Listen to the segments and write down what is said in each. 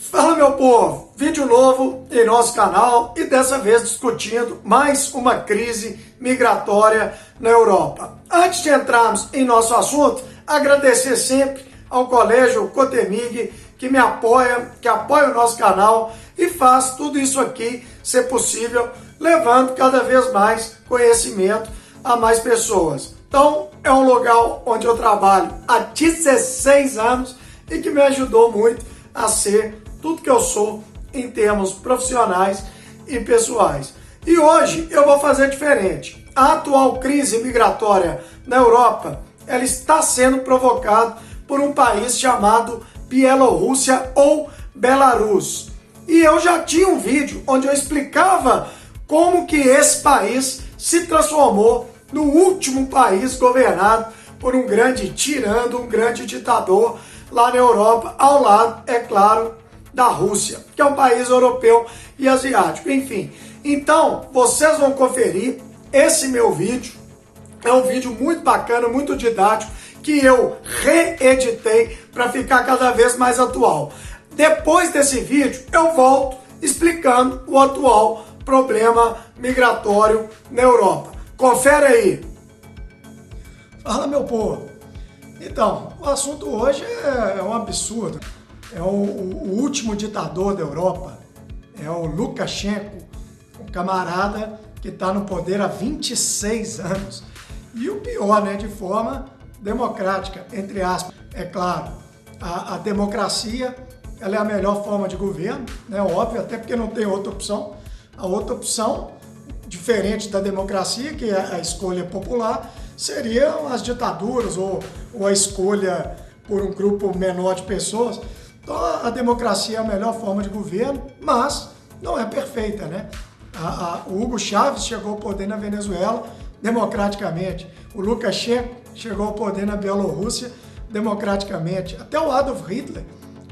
Fala, meu povo, vídeo novo em nosso canal e dessa vez discutindo mais uma crise migratória na Europa. Antes de entrarmos em nosso assunto, agradecer sempre ao Colégio Cotemig que me apoia, que apoia o nosso canal e faz tudo isso aqui ser possível, levando cada vez mais conhecimento a mais pessoas. Então, é um lugar onde eu trabalho há 16 anos e que me ajudou muito a ser tudo que eu sou em termos profissionais e pessoais. E hoje eu vou fazer diferente. A atual crise migratória na Europa, ela está sendo provocada por um país chamado Bielorrússia ou Belarus. E eu já tinha um vídeo onde eu explicava como que esse país se transformou no último país governado por um grande tirano, um grande ditador lá na Europa, ao lado, é claro, da Rússia, que é um país europeu e asiático, enfim. Então, vocês vão conferir esse meu vídeo, é um vídeo muito bacana, muito didático, que eu reeditei para ficar cada vez mais atual. Depois desse vídeo, eu volto explicando o atual problema migratório na Europa. Confere aí. Fala, meu povo. Então, o assunto hoje é um absurdo. É o último ditador da Europa, é o Lukashenko, um camarada que está no poder há 26 anos. E o pior, né, de forma democrática, entre aspas. É claro, a democracia ela é a melhor forma de governo, né, óbvio, até porque não tem outra opção. A outra opção, diferente da democracia, que é a escolha popular, seriam as ditaduras ou a escolha por um grupo menor de pessoas. Então a democracia é a melhor forma de governo, mas não é perfeita, né? O Hugo Chávez chegou ao poder na Venezuela democraticamente, o Lukashenko chegou ao poder na Bielorrússia democraticamente, até o Adolf Hitler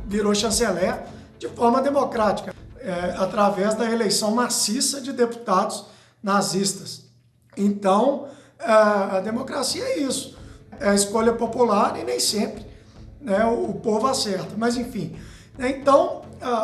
virou chanceler de forma democrática, através da eleição maciça de deputados nazistas. Então, a democracia é isso, é a escolha popular e nem sempre, né, o povo acerta, mas enfim. Então,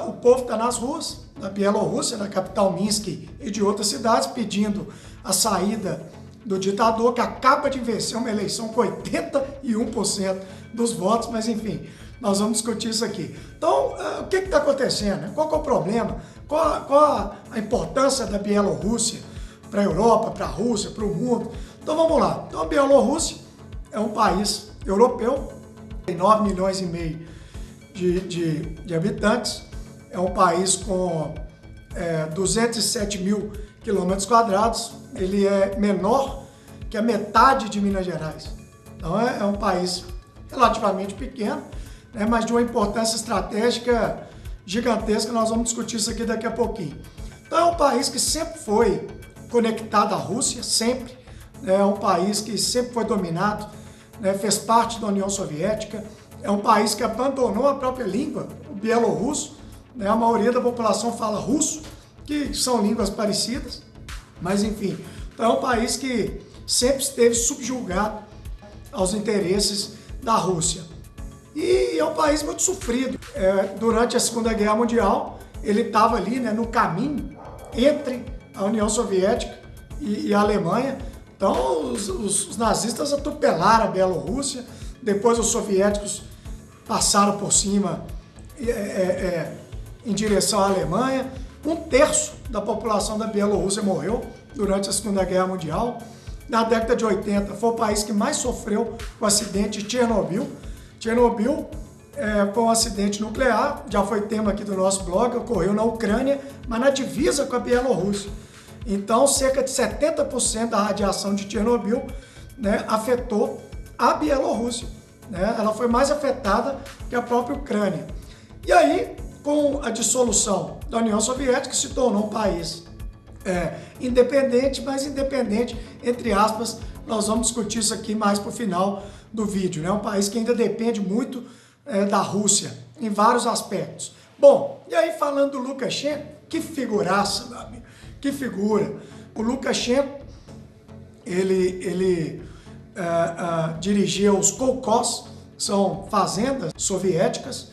o povo está nas ruas da Bielorrússia, na capital Minsk e de outras cidades, pedindo a saída do ditador, que acaba de vencer uma eleição com 81% dos votos, mas enfim, nós vamos discutir isso aqui. Então, o que está acontecendo? Qual que é o problema? Qual a importância da Bielorrússia para a Europa, para a Rússia, para o mundo? Então vamos lá. Então a Bielorrússia é um país europeu, tem 9 milhões e meio de habitantes, é um país com 207 mil quilômetros quadrados, ele é menor que a metade de Minas Gerais. Então é um país relativamente pequeno, né, mas de uma importância estratégica gigantesca, nós vamos discutir isso aqui daqui a pouquinho. Então é um país que sempre foi conectado à Rússia, sempre, é um país que sempre foi dominado, né, fez parte da União Soviética, é um país que abandonou a própria língua, o bielorrusso, né, a maioria da população fala russo, que são línguas parecidas, mas enfim, então é um país que sempre esteve subjugado aos interesses da Rússia. E é um país muito sofrido. Durante a Segunda Guerra Mundial, ele estava ali, né, no caminho entre a União Soviética e a Alemanha. Então, os nazistas atropelaram a Bielorrússia, depois os soviéticos passaram por cima em direção à Alemanha. 1/3 da população da Bielorrússia morreu durante a Segunda Guerra Mundial. Na década de 80, foi o país que mais sofreu com o acidente de Chernobyl. Chernobyl foi um acidente nuclear, já foi tema aqui do nosso blog, ocorreu na Ucrânia, mas na divisa com a Bielorrússia. Então, cerca de 70% da radiação de Chernobyl, né, afetou a Bielorrússia, né? Ela foi mais afetada que a própria Ucrânia. E aí, com a dissolução da União Soviética, se tornou um país independente, mas independente, entre aspas, nós vamos discutir isso aqui mais para o final do vídeo, né? Um país que ainda depende muito da Rússia, em vários aspectos. Bom, e aí falando do Lukashenko, que figuraça, meu amigo. Que figura! O Lukashenko, ele dirigia os kolkhoz, são fazendas soviéticas,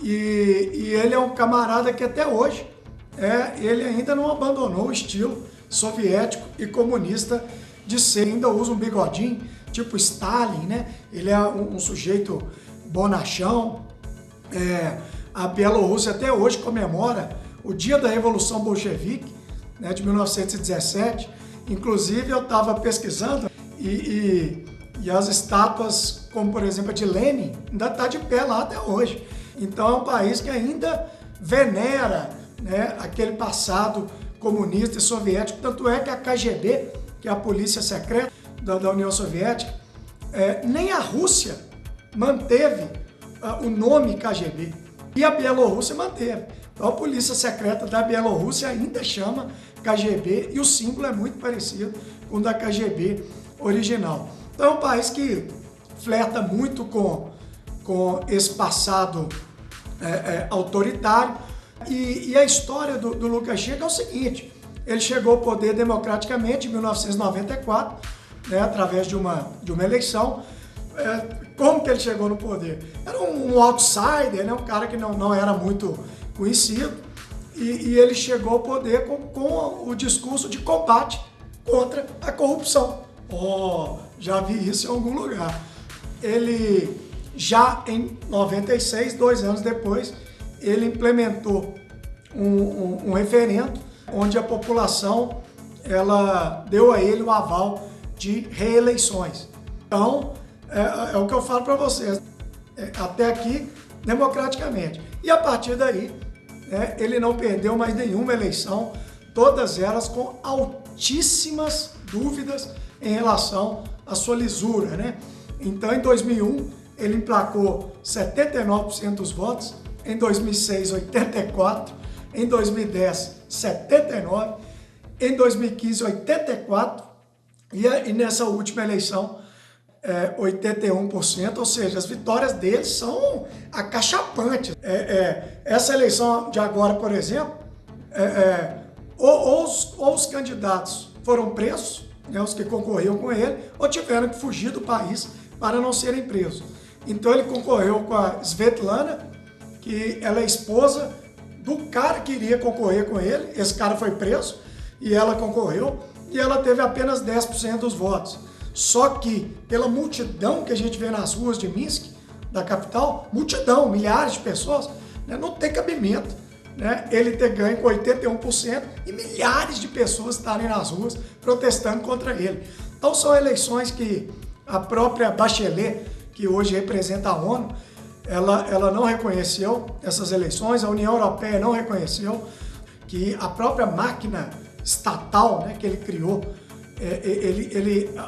e ele é um camarada que até hoje, ele ainda não abandonou o estilo soviético e comunista de ser, ainda usa um bigodinho, tipo Stalin, né? Ele é um sujeito bonachão. A Bielorrússia até hoje comemora o dia da Revolução Bolchevique, né, de 1917. Inclusive eu estava pesquisando e as estátuas, como por exemplo a de Lenin, ainda está de pé lá até hoje. Então é um país que ainda venera, né, aquele passado comunista e soviético. Tanto é que a KGB, que é a polícia secreta da União Soviética, nem a Rússia manteve o nome KGB. E a Bielorrússia manteve. Então a polícia secreta da Bielorrússia ainda chama KGB e o símbolo é muito parecido com o da KGB original. Então é um país que flerta muito com esse passado autoritário. E a história do Lukashenko é o seguinte: ele chegou ao poder democraticamente em 1994, né, através de uma eleição. Como que ele chegou no poder? Era um outsider, né, um cara que não era muito conhecido, e ele chegou ao poder com o discurso de combate contra a corrupção. Já vi isso em algum lugar. Ele, já em 96, 2 anos depois, ele implementou um referendo onde a população ela deu a ele o aval de reeleições. Então, é o que eu falo para vocês, até aqui, democraticamente. E a partir daí, ele não perdeu mais nenhuma eleição, todas elas com altíssimas dúvidas em relação à sua lisura, né? Então, em 2001, ele emplacou 79% dos votos, em 2006, 84%, em 2010, 79%, em 2015, 84%, e nessa última eleição, 81%, ou seja, as vitórias deles são acachapantes. Essa eleição de agora, por exemplo, ou os candidatos foram presos, né, os que concorriam com ele, ou tiveram que fugir do país para não serem presos. Então ele concorreu com a Svetlana, que ela é esposa do cara que iria concorrer com ele. Esse cara foi preso e ela concorreu, e ela teve apenas 10% dos votos. Só que, pela multidão que a gente vê nas ruas de Minsk, da capital, multidão, milhares de pessoas, né, não tem cabimento, né, ele ter ganho com 81% e milhares de pessoas estarem nas ruas protestando contra ele. Então são eleições que a própria Bachelet, que hoje representa a ONU, ela não reconheceu essas eleições, a União Europeia não reconheceu, que a própria máquina estatal, né, que ele criou,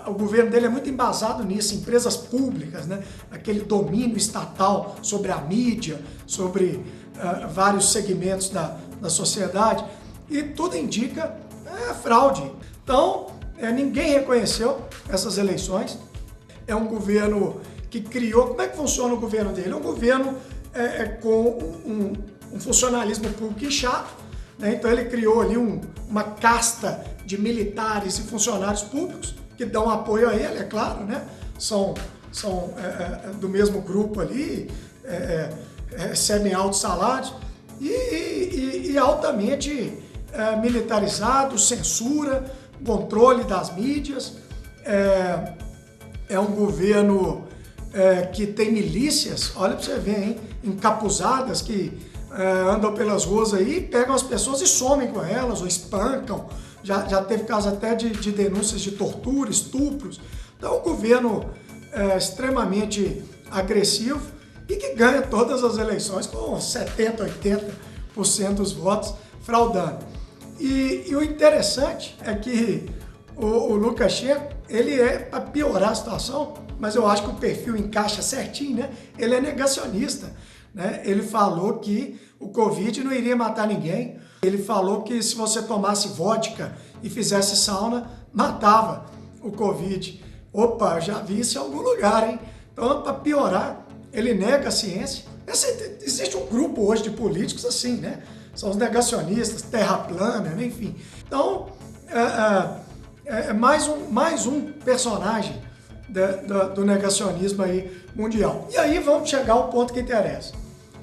o governo dele é muito embasado nisso, empresas públicas, né? Aquele domínio estatal sobre a mídia, sobre vários segmentos da sociedade, e tudo indica fraude. Então, ninguém reconheceu essas eleições. É um governo que criou... Como é que funciona o governo dele? É um governo com um funcionalismo público inchado, né? Então ele criou ali uma casta de militares e funcionários públicos que dão apoio a ele, é claro, né? São do mesmo grupo ali, recebem altos salários e altamente militarizados, censura, controle das mídias. É um governo que tem milícias, olha para você ver, hein? Encapuzadas, que andam pelas ruas aí, pegam as pessoas e somem com elas, ou espancam. Já teve caso até de denúncias de tortura, estupros. Então, um governo extremamente agressivo e que ganha todas as eleições com 70%, 80% dos votos, fraudando. E o interessante é que o Lukashenko, ele para piorar a situação, mas eu acho que o perfil encaixa certinho, né? Ele é negacionista, né? Ele falou que o Covid não iria matar ninguém. Ele falou que se você tomasse vodka e fizesse sauna, matava o Covid. Opa, já vi isso em algum lugar, hein? Então, para piorar, ele nega a ciência. Existe um grupo hoje de políticos assim, né? São os negacionistas, terra plana, né? Enfim. Então, mais um personagem do negacionismo aí mundial. E aí vamos chegar ao ponto que interessa.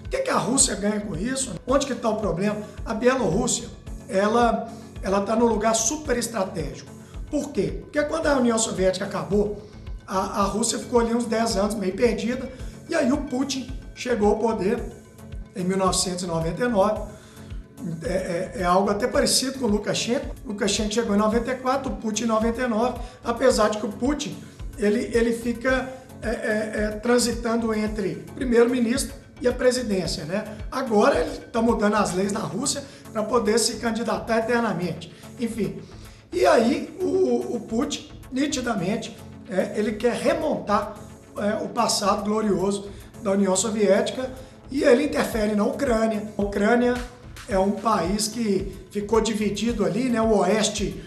O que a Rússia ganha com isso? Onde que está o problema? A Bielorrússia, ela está num lugar super estratégico. Por quê? Porque quando a União Soviética acabou, a Rússia ficou ali uns 10 anos meio perdida, e aí o Putin chegou ao poder em 1999. É algo até parecido com o Lukashenko. O Lukashenko chegou em 94, o Putin em 99, apesar de que o Putin ele fica transitando entre primeiro-ministro e a presidência, né? Agora ele está mudando as leis na Rússia para poder se candidatar eternamente. Enfim, e aí o Putin, nitidamente, ele quer remontar o passado glorioso da União Soviética e ele interfere na Ucrânia. A Ucrânia é um país que ficou dividido ali, né? O oeste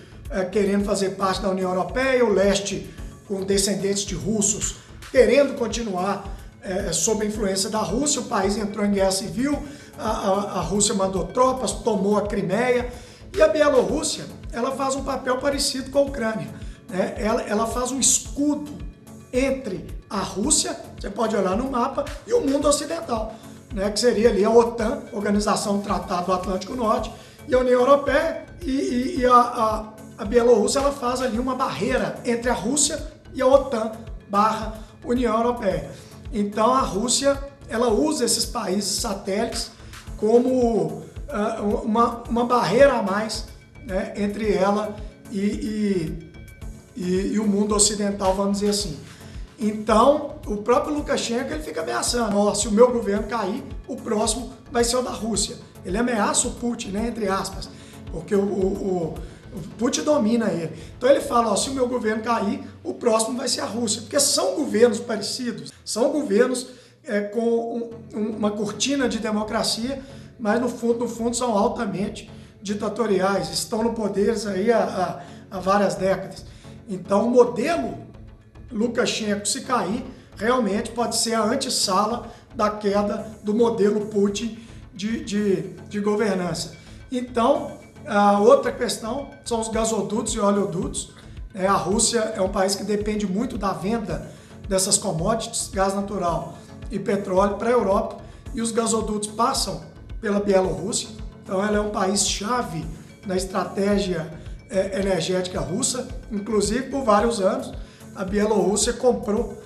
querendo fazer parte da União Europeia, o leste com descendentes de russos querendo continuar sob a influência da Rússia. O país entrou em guerra civil, a Rússia mandou tropas, tomou a Crimeia, e a Bielorrússia, ela faz um papel parecido com a Ucrânia, né? Ela faz um escudo entre a Rússia, você pode olhar no mapa, e o mundo ocidental, né? Que seria ali a OTAN, Organização do Tratado do Atlântico Norte, e a União Europeia, e a Bielorrússia, ela faz ali uma barreira entre a Rússia e a OTAN barra União Europeia. Então a Rússia, ela usa esses países satélites como uma barreira a mais, né, entre ela e o mundo ocidental, vamos dizer assim. Então, o próprio Lukashenko, ele fica ameaçando: se o meu governo cair, o próximo vai ser o da Rússia. Ele ameaça o Putin, né, entre aspas, porque o Putin domina ele. Então ele fala: se o meu governo cair, o próximo vai ser a Rússia. Porque são governos parecidos, são governos com uma cortina de democracia, mas no fundo são altamente ditatoriais, estão no poder aí há várias décadas. Então o modelo Lukashenko, se cair, realmente pode ser a antessala da queda do modelo Putin de governança. Então, a outra questão são os gasodutos e oleodutos. A Rússia é um país que depende muito da venda dessas commodities, gás natural e petróleo, para a Europa, e os gasodutos passam pela Bielorrússia. Então ela é um país-chave na estratégia energética russa. Inclusive, por vários anos, a Bielorrússia comprou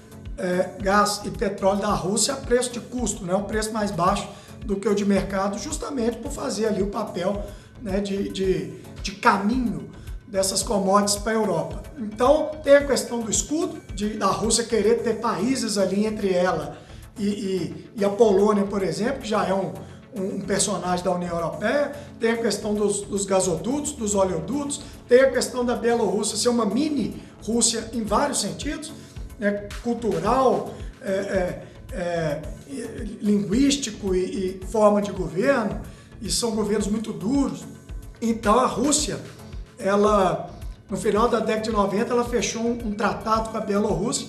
gás e petróleo da Rússia a preço de custo, né? Um preço mais baixo do que o de mercado, justamente por fazer ali o papel, né, de caminho dessas commodities para a Europa. Então tem a questão do escudo, da Rússia querer ter países ali entre ela e a Polônia, por exemplo, que já é um personagem da União Europeia. Tem a questão dos gasodutos, dos oleodutos, tem a questão da Bielorrússia ser uma mini Rússia em vários sentidos, né, cultural, linguístico e forma de governo, e são governos muito duros. Então a Rússia, ela, no final da década de 90, ela fechou um tratado com a Bielorrússia,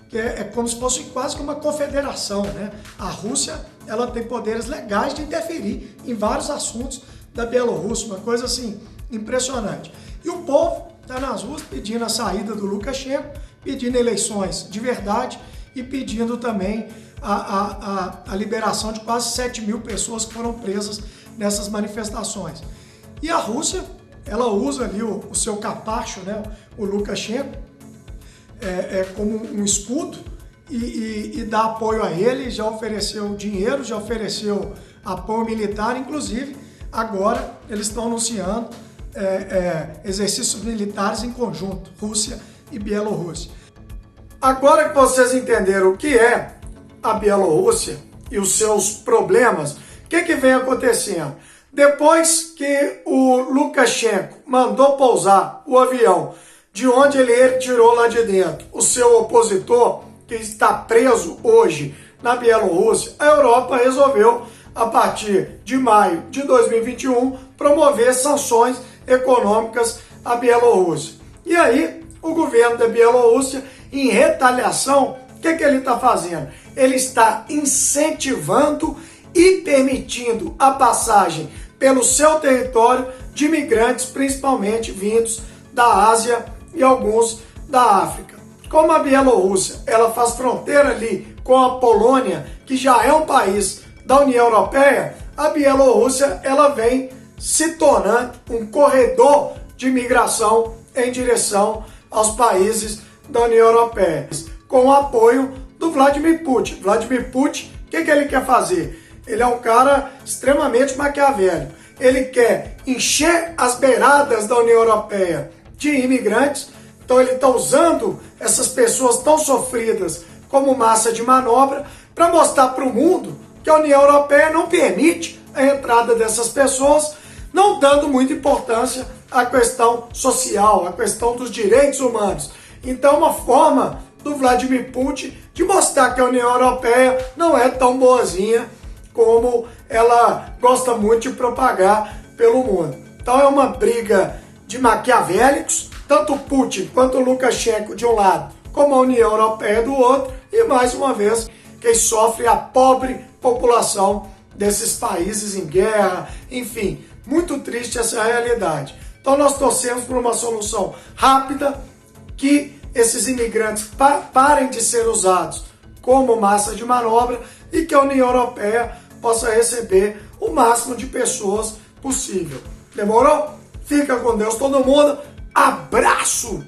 que é como se fosse quase que uma confederação, né? A Rússia, ela tem poderes legais de interferir em vários assuntos da Bielorrússia, uma coisa assim impressionante. E o povo está nas ruas pedindo a saída do Lukashenko, pedindo eleições de verdade e pedindo também a liberação de quase 7 mil pessoas que foram presas nessas manifestações. E a Rússia, ela usa ali o seu capacho, né, o Lukashenko, como um escudo e dá apoio a ele. Já ofereceu dinheiro, já ofereceu apoio militar, inclusive agora eles estão anunciando exercícios militares em conjunto, Rússia e Bielorrússia. Agora que vocês entenderam o que é a Bielorrússia e os seus problemas, o que vem acontecendo? Depois que o Lukashenko mandou pousar o avião de onde ele tirou lá de dentro o seu opositor, que está preso hoje na Bielorrússia, a Europa resolveu, a partir de maio de 2021, promover sanções econômicas à Bielorrússia. E aí, o governo da Bielorrússia, em retaliação, o que ele está fazendo? Ele está incentivando e permitindo a passagem pelo seu território de imigrantes, principalmente vindos da Ásia e alguns da África. Como a Bielorrússia, ela faz fronteira ali com a Polônia, que já é um país da União Europeia, a Bielorrússia ela vem se tornando um corredor de migração em direção aos países da União Europeia, com o apoio do Vladimir Putin. Vladimir Putin, o que ele quer fazer? Ele é um cara extremamente maquiavélico. Ele quer encher as beiradas da União Europeia de imigrantes, então ele está usando essas pessoas tão sofridas como massa de manobra para mostrar para o mundo que a União Europeia não permite a entrada dessas pessoas, não dando muita importância à questão social, à questão dos direitos humanos. Então, uma forma do Vladimir Putin de mostrar que a União Europeia não é tão boazinha como ela gosta muito de propagar pelo mundo. Então, é uma briga de maquiavélicos, tanto Putin quanto Lukashenko de um lado, como a União Europeia do outro, e mais uma vez, quem sofre é a pobre população desses países em guerra, enfim, muito triste essa realidade. Então nós torcemos por uma solução rápida, que esses imigrantes parem de ser usados como massa de manobra e que a União Europeia possa receber o máximo de pessoas possível. Demorou? Fica com Deus todo mundo. Abraço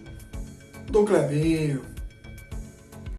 do Clebinho.